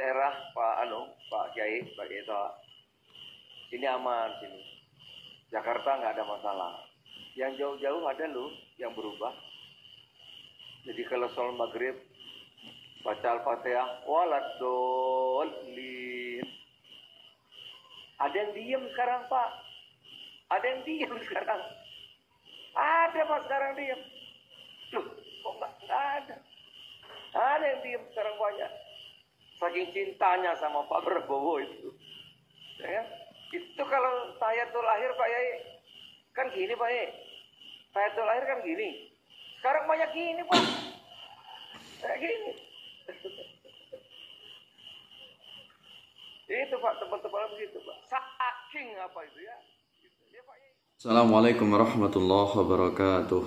daerah Pak Kiai, Pak Kiai Toha. Sini aman sini. Jakarta nggak ada masalah. Yang jauh-jauh ada loh yang berubah. Jadi kalau sholat maghrib baca Al-Fatihah, waladolin. Ada yang diem sekarang Pak. Ada yang diem sekarang. Ada Pak sekarang diem. Loh, kok nggak ada? Ada yang diem sekarang banyak. Saking cintanya sama Pak Prabowo itu. Ya, itu kalau tahiyatul akhir Pak Yai, kan gini Pak Yai. Tahiyatul akhir kan gini. Sekarang banyak gini Pak. Kayak gini. Itu Pak, teman-teman begitu Pak. Saking apa itu ya? Ya Pak Yai. Assalamualaikum warahmatullahi wabarakatuh.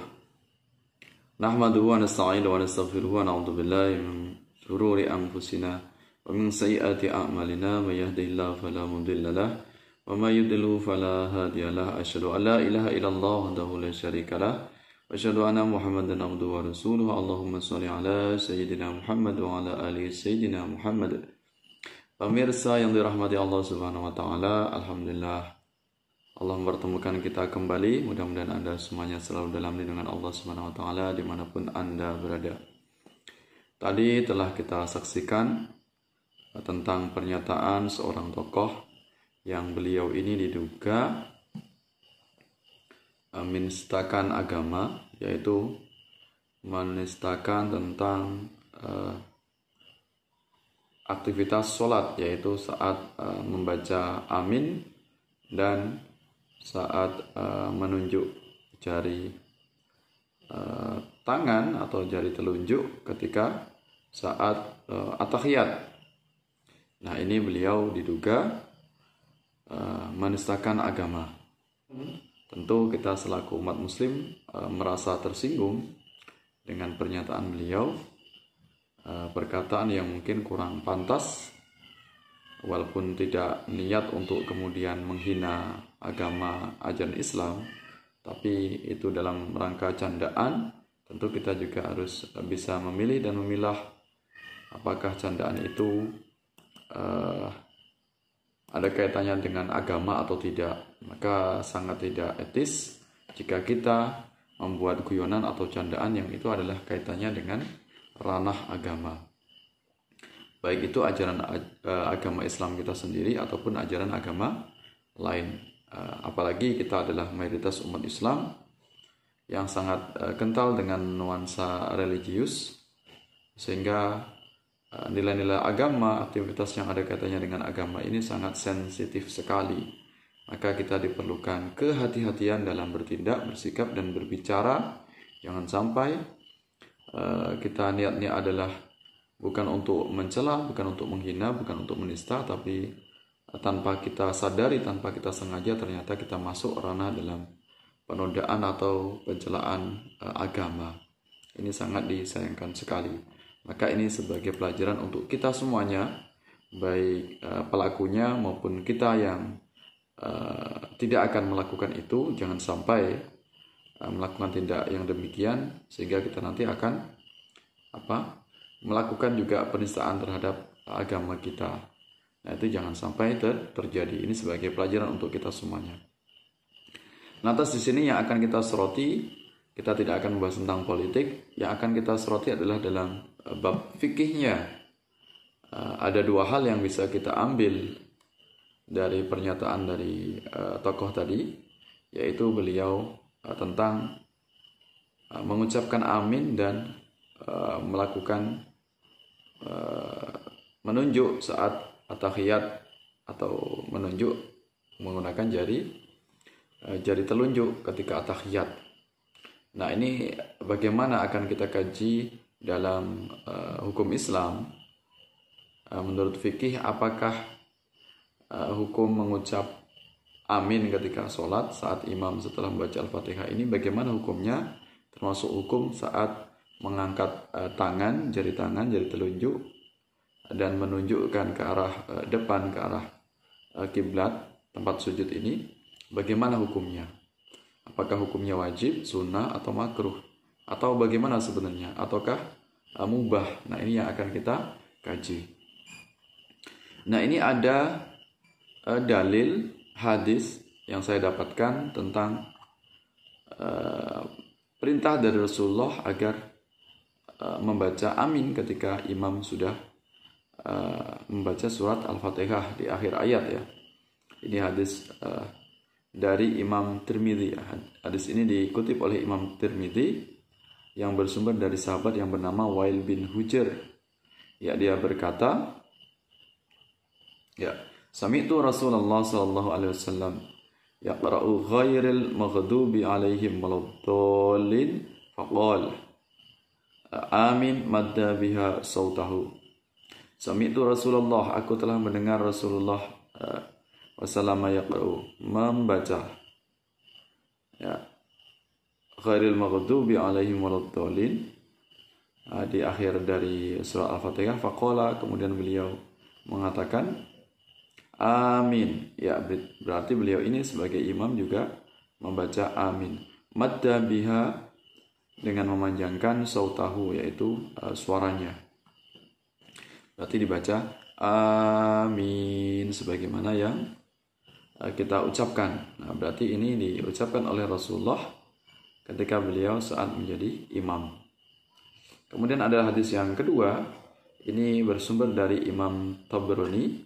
Nahmaduhu wa nasta'inuhu wa nastaghfiruhu wa na'udzu billahi min shururi anfusina wa min sayyiati a'malina may yahdihillahu fala mudilla lahu wa may yudlil fala hadiya lahu. Asyhadu an la ilaha illallah wahdahu la syarika lahu wa asyhadu anna Muhammadan abduhu wa rasuluhu. Allahumma shalli ala sayyidina Muhammad wa ala ali sayyidina Muhammad. Pemirsa yang dirahmati Allah Subhanahu wa taala, alhamdulillah Allah mempertemukan kita kembali. Mudah-mudahan Anda semuanya selalu dalam lindungan Allah Subhanahu wa taala dimanapun Anda berada. Tadi telah kita saksikan tentang pernyataan seorang tokoh yang beliau ini diduga menistakan agama, yaitu menistakan tentang aktivitas sholat, yaitu saat membaca amin dan saat menunjuk jari tangan atau jari telunjuk ketika saat at-tahiyat. Nah, ini beliau diduga menistakan agama. Tentu kita selaku umat muslim merasa tersinggung dengan pernyataan beliau, perkataan yang mungkin kurang pantas, walaupun tidak niat untuk kemudian menghina agama ajaran Islam, tapi itu dalam rangka candaan. Tentu kita juga harus bisa memilih dan memilah apakah candaan itu ada kaitannya dengan agama atau tidak. Maka sangat tidak etis jika kita membuat guyonan atau candaan yang itu adalah kaitannya dengan ranah agama, baik itu ajaran agama Islam kita sendiri ataupun ajaran agama lain. Apalagi kita adalah mayoritas umat Islam yang sangat kental dengan nuansa religius, sehingga nilai-nilai agama, aktivitas yang ada kaitannya dengan agama ini sangat sensitif sekali. Maka kita diperlukan kehati-hatian dalam bertindak, bersikap, dan berbicara. Jangan sampai kita niatnya adalah bukan untuk mencela, bukan untuk menghina, bukan untuk menista, tapi tanpa kita sadari, tanpa kita sengaja ternyata kita masuk ranah dalam penodaan atau pencelaan agama. Ini sangat disayangkan sekali. Maka ini sebagai pelajaran untuk kita semuanya, baik pelakunya maupun kita yang tidak akan melakukan itu. Jangan sampai melakukan tindak yang demikian sehingga kita nanti akan melakukan juga penistaan terhadap agama kita. Nah, itu jangan sampai terjadi. Ini sebagai pelajaran untuk kita semuanya. Lantas di sini yang akan kita soroti, kita tidak akan membahas tentang politik. Yang akan kita soroti adalah dalam bab fikihnya. Ada dua hal yang bisa kita ambil dari pernyataan dari tokoh tadi, yaitu beliau tentang mengucapkan amin dan melakukan menunjuk saat at-tahiyat atau menunjuk menggunakan jari telunjuk ketika at-tahiyat. Nah, ini bagaimana akan kita kaji dalam hukum Islam. Menurut fikih, apakah hukum mengucap amin ketika sholat saat imam setelah membaca Al-Fatihah ini bagaimana hukumnya, termasuk hukum saat mengangkat jari tangan, jari telunjuk dan menunjukkan ke arah depan, ke arah kiblat tempat sujud ini, bagaimana hukumnya? Apakah hukumnya wajib, sunnah, atau makruh? Atau bagaimana sebenarnya? Ataukah mubah? Nah, ini yang akan kita kaji. Nah, ini ada dalil hadis yang saya dapatkan tentang perintah dari Rasulullah agar membaca amin ketika imam sudah membaca surat Al-Fatihah di akhir ayat ya. Ini hadis dari Imam Tirmidzi. Hadis ini dikutip oleh Imam Tirmidzi yang bersumber dari sahabat yang bernama Wail bin Hujr. Ya, dia berkata, ya, sami'tu Rasulullah sallallahu alaihi wasallam yaqra'u ghairil maghdubi alaihim waladdallin faqala amin madda biha sautahu. Sami'tu Rasulullah, aku telah mendengar Rasulullah wasallam yaqra'u, membaca, ya, ghairil maghdubi alaihim waladdallin di akhir dari surah Al-Fatihah. Faqala, kemudian beliau mengatakan amin. Ya, berarti beliau ini sebagai imam juga membaca amin. Madda biha, dengan memanjangkan sautahu, yaitu suaranya. Berarti dibaca amin sebagaimana yang kita ucapkan. Nah, berarti ini diucapkan oleh Rasulullah ketika beliau saat menjadi imam. Kemudian ada hadis yang kedua, ini bersumber dari Imam Tabrani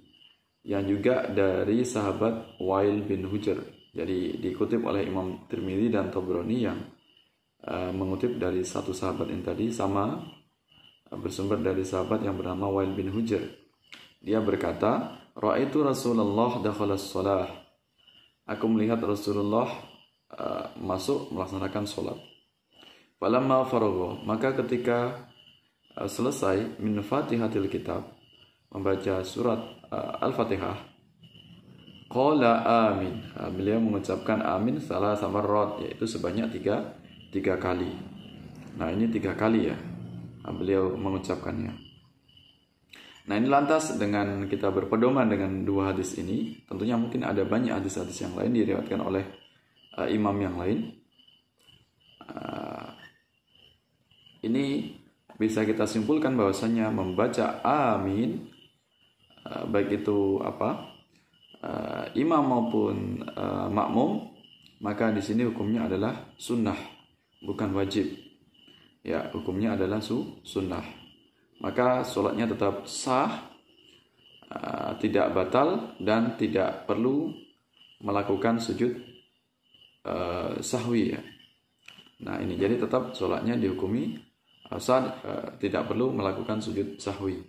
yang juga dari sahabat Wail bin Hujr. Jadi dikutip oleh Imam Tirmidzi dan Tabrani yang mengutip dari satu sahabat yang tadi, sama bersumber dari sahabat yang bernama Wail bin Hujr. Dia berkata, ra'aitu Rasulullah dakhala shalah. Aku melihat Rasulullah masuk melaksanakan sholat. Falamma faragha, maka ketika selesai min Fatihatil Kitab, membaca surat Al-Fatihah, qala amin. Beliau mengucapkan amin salah marrat, yaitu sebanyak tiga kali. Nah, ini 3 kali ya beliau mengucapkannya. Nah, ini lantas dengan kita berpedoman dengan 2 hadis ini, tentunya mungkin ada banyak hadis-hadis yang lain diriwayatkan oleh imam yang lain. Ini bisa kita simpulkan bahwasanya membaca amin, baik itu imam maupun makmum, maka di sini hukumnya adalah sunnah, bukan wajib. Ya, hukumnya adalah sunnah. Maka sholatnya tetap sah, tidak batal, dan tidak perlu melakukan sujud sahwi ya. Nah, ini jadi tetap sholatnya dihukumi sah, tidak perlu melakukan sujud sahwi.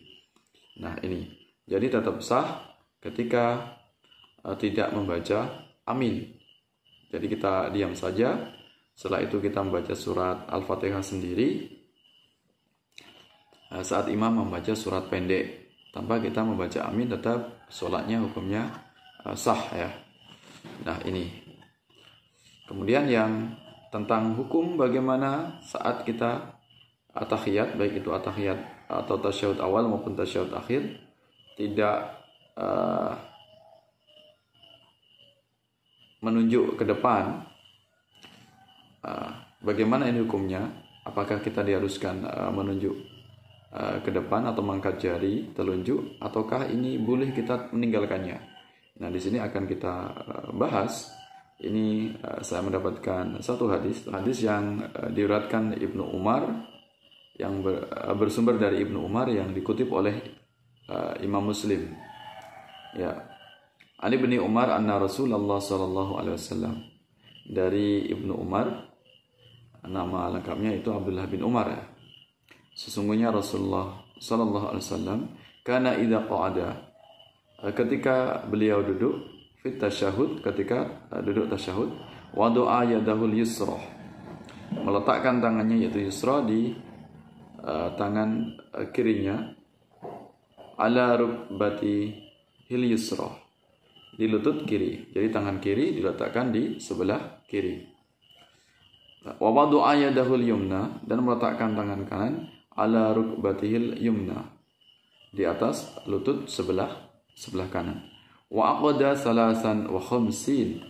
Nah, ini jadi tetap sah ketika tidak membaca amin. Jadi kita diam saja. Setelah itu kita membaca surat Al-Fatihah sendiri. Saat imam membaca surat pendek tanpa kita membaca amin, tetap sholatnya hukumnya sah ya. Nah, ini. Kemudian yang tentang hukum bagaimana saat kita at-tahiyat, baik itu at-tahiyat atau tasyahud awal maupun tasyahud akhir, tidak menunjuk ke depan, bagaimana ini hukumnya? Apakah kita diharuskan menunjuk ke depan atau mengangkat jari telunjuk, ataukah ini boleh kita meninggalkannya? Nah, di sini akan kita bahas. Ini saya mendapatkan satu hadis yang diriwayatkan Ibnu Umar, yang bersumber dari Ibnu Umar, yang dikutip oleh Imam Muslim. Ya, Ali bin Umar anna Rasulullah sallallahu alaihi wasallam, dari Ibnu Umar, nama lengkapnya itu Abdullah bin Umar ya. Sesungguhnya Rasulullah sallallahu alaihi wasallam kana idza qa'ada, ketika beliau duduk, fit tasyahud, ketika duduk tasyahud, wa doa yadahul yusra, meletakkan tangannya yaitu yusra di tangan kirinya, ala rukbati hil yusra, di lutut kiri. Jadi tangan kiri diletakkan di sebelah kiri. Wa wada'a yadahul yumna, dan meletakkan tangan kanan ala rukbatihil yumna, di atas lutut sebelah kanan. Wa aqada salasan wa khamsin,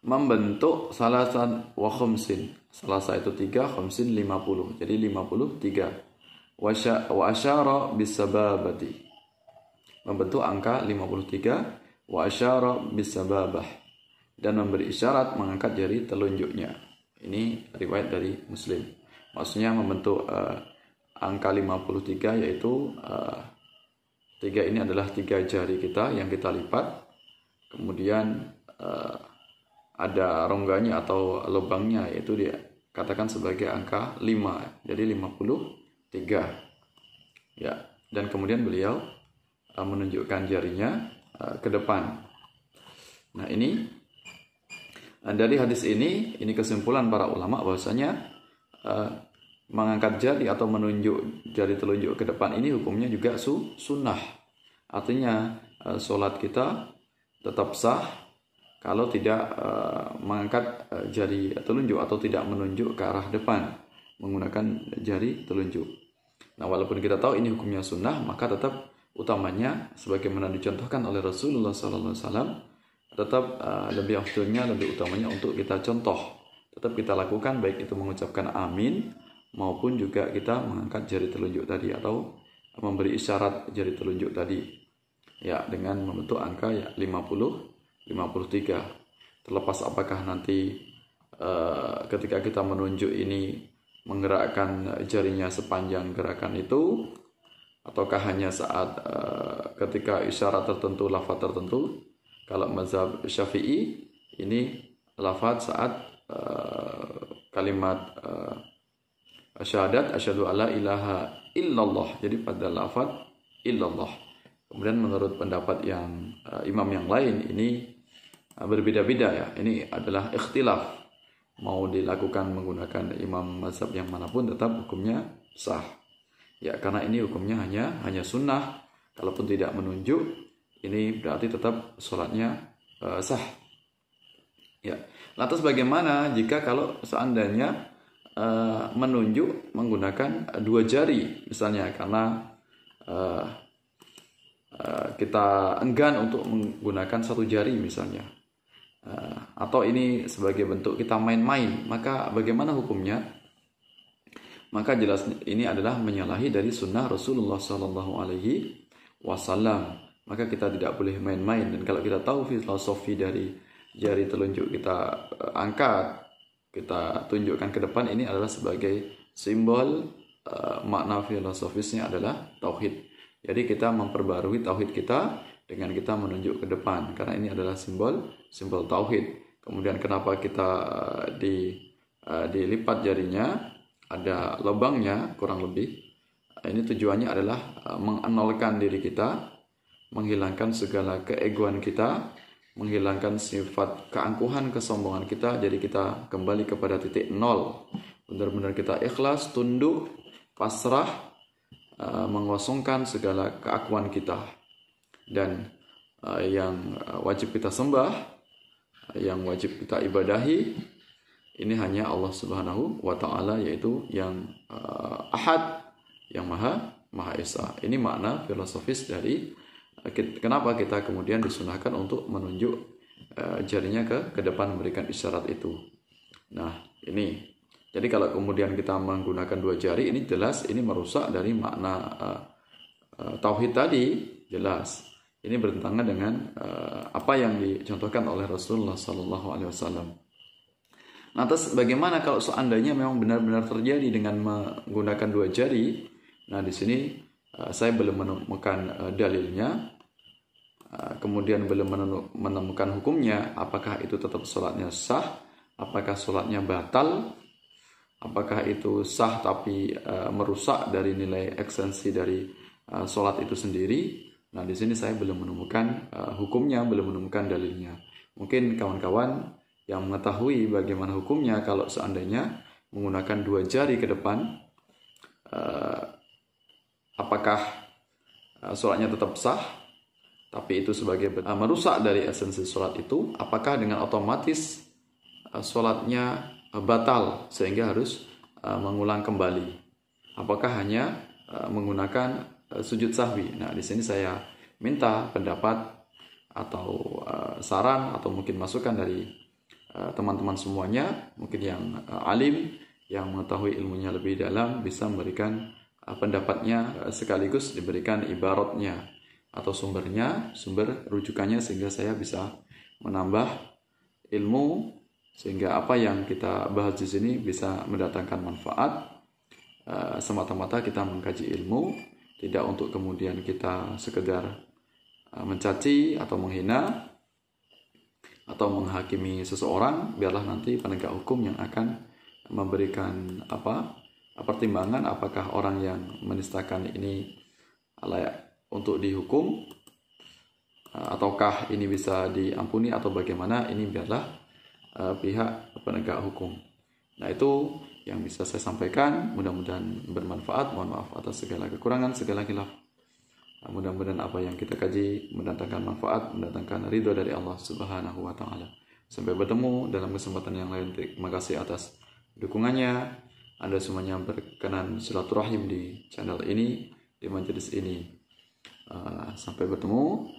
membentuk salasan wa khamsin. Salasa itu 3, khamsin 50. Jadi 53. wa asyara bisababati. Membentuk angka 53, wa asyara bisababah, dan memberi isyarat mengangkat jari telunjuknya. Ini riwayat dari Muslim. Maksudnya membentuk angka 53, yaitu 3 ini adalah 3 jari kita yang kita lipat. Kemudian ada rongganya atau lubangnya, yaitu dikatakan sebagai angka 5. Jadi 53. Ya, dan kemudian beliau menunjukkan jarinya ke depan. Nah, ini dari hadis ini kesimpulan para ulama bahwasanya mengangkat jari atau menunjuk jari telunjuk ke depan ini hukumnya juga sunnah. Artinya sholat kita tetap sah kalau tidak mengangkat jari telunjuk atau tidak menunjuk ke arah depan menggunakan jari telunjuk. Nah, walaupun kita tahu ini hukumnya sunnah, maka tetap utamanya sebagaimana dicontohkan oleh Rasulullah SAW, tetap lebih afdolnya, lebih utamanya untuk kita contoh, tetap kita lakukan, baik itu mengucapkan amin maupun juga kita mengangkat jari telunjuk tadi atau memberi isyarat jari telunjuk tadi, ya, dengan membentuk angka ya 53. Terlepas apakah nanti ketika kita menunjuk ini menggerakkan jarinya sepanjang gerakan itu, ataukah hanya saat ketika isyarat tertentu, lafaz tertentu. Kalau mazhab Syafi'i ini lafaz saat kalimat syahadat asyhadu alla ilaha illallah. Jadi pada lafaz illallah. Kemudian menurut pendapat yang imam yang lain ini berbeda-beda, ya. Ini adalah ikhtilaf. Mau dilakukan menggunakan imam mazhab yang manapun tetap hukumnya sah. Ya, karena ini hukumnya hanya sunnah. Kalaupun tidak menunjuk, ini berarti tetap sholatnya sah. Ya. Lantas bagaimana jika kalau seandainya menunjuk menggunakan 2 jari, misalnya karena kita enggan untuk menggunakan 1 jari misalnya, atau ini sebagai bentuk kita main-main, maka bagaimana hukumnya? Maka jelas ini adalah menyalahi dari sunnah Rasulullah SAW. Maka kita tidak boleh main-main. Dan kalau kita tahu filosofi dari jari telunjuk kita angkat, kita tunjukkan ke depan, ini adalah sebagai simbol, makna filosofisnya adalah tauhid. Jadi kita memperbarui tauhid kita dengan kita menunjuk ke depan, karena ini adalah simbol tauhid. Kemudian kenapa kita dilipat jarinya, ada lubangnya kurang lebih. Ini tujuannya adalah menganalkan diri kita, menghilangkan segala keegoan kita, menghilangkan sifat keangkuhan, kesombongan kita. Jadi kita kembali kepada titik nol. Benar-benar kita ikhlas, tunduk, pasrah, mengosongkan segala keakuan kita. Dan yang wajib kita sembah, yang wajib kita ibadahi, ini hanya Allah Subhanahu wa Ta'ala, yaitu yang Ahad, yang Maha Esa. Ini makna filosofis dari kenapa kita kemudian disunahkan untuk menunjuk jarinya ke depan, memberikan isyarat itu. Nah, ini. Jadi kalau kemudian kita menggunakan 2 jari, ini jelas ini merusak dari makna tauhid tadi, jelas. Ini bertentangan dengan apa yang dicontohkan oleh Rasulullah SAW. Nah, terus bagaimana kalau seandainya memang benar-benar terjadi dengan menggunakan 2 jari? Nah, di sini saya belum menemukan dalilnya, kemudian belum menemukan hukumnya. Apakah itu tetap sholatnya sah? Apakah sholatnya batal? Apakah itu sah tapi merusak dari nilai esensi dari sholat itu sendiri? Nah, di sini saya belum menemukan hukumnya, belum menemukan dalilnya. Mungkin kawan-kawan yang mengetahui bagaimana hukumnya kalau seandainya menggunakan 2 jari ke depan, apakah sholatnya tetap sah, tapi itu sebagai merusak dari esensi sholat itu? Apakah dengan otomatis sholatnya batal sehingga harus mengulang kembali? Apakah hanya menggunakan sujud sahwi? Nah, di sini saya minta pendapat atau saran atau mungkin masukan dari teman-teman semuanya, mungkin yang alim, yang mengetahui ilmunya lebih dalam, bisa memberikan pendapatnya sekaligus diberikan ibaratnya atau sumbernya, sumber rujukannya, sehingga saya bisa menambah ilmu, sehingga apa yang kita bahas di sini bisa mendatangkan manfaat. Semata-mata kita mengkaji ilmu, tidak untuk kemudian kita sekedar mencaci atau menghina atau menghakimi seseorang. Biarlah nanti penegak hukum yang akan memberikan pertimbangan apakah orang yang menistakan ini layak untuk dihukum ataukah ini bisa diampuni atau bagaimana. Ini biarlah pihak penegak hukum. Nah, itu yang bisa saya sampaikan. Mudah-mudahan bermanfaat. Mohon maaf atas segala kekurangan, segala khilaf. Mudah-mudahan apa yang kita kaji mendatangkan manfaat, mendatangkan ridho dari Allah Subhanahu wa Ta'ala. Sampai bertemu dalam kesempatan yang lain. Terima kasih atas dukungannya. Anda semuanya berkenan silaturahim di channel ini, di majelis ini. Sampai bertemu.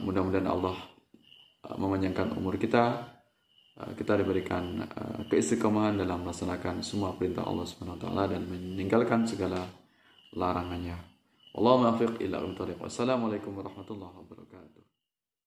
Mudah-mudahan Allah memanjangkan umur kita. Kita diberikan keistiqomahan dalam melaksanakan semua perintah Allah Subhanahu wa Ta'ala dan meninggalkan segala larangannya. Wallahu muwaffiq ila aqwamit thoriq. Wassalamualaikum warahmatullahi wabarakatuh.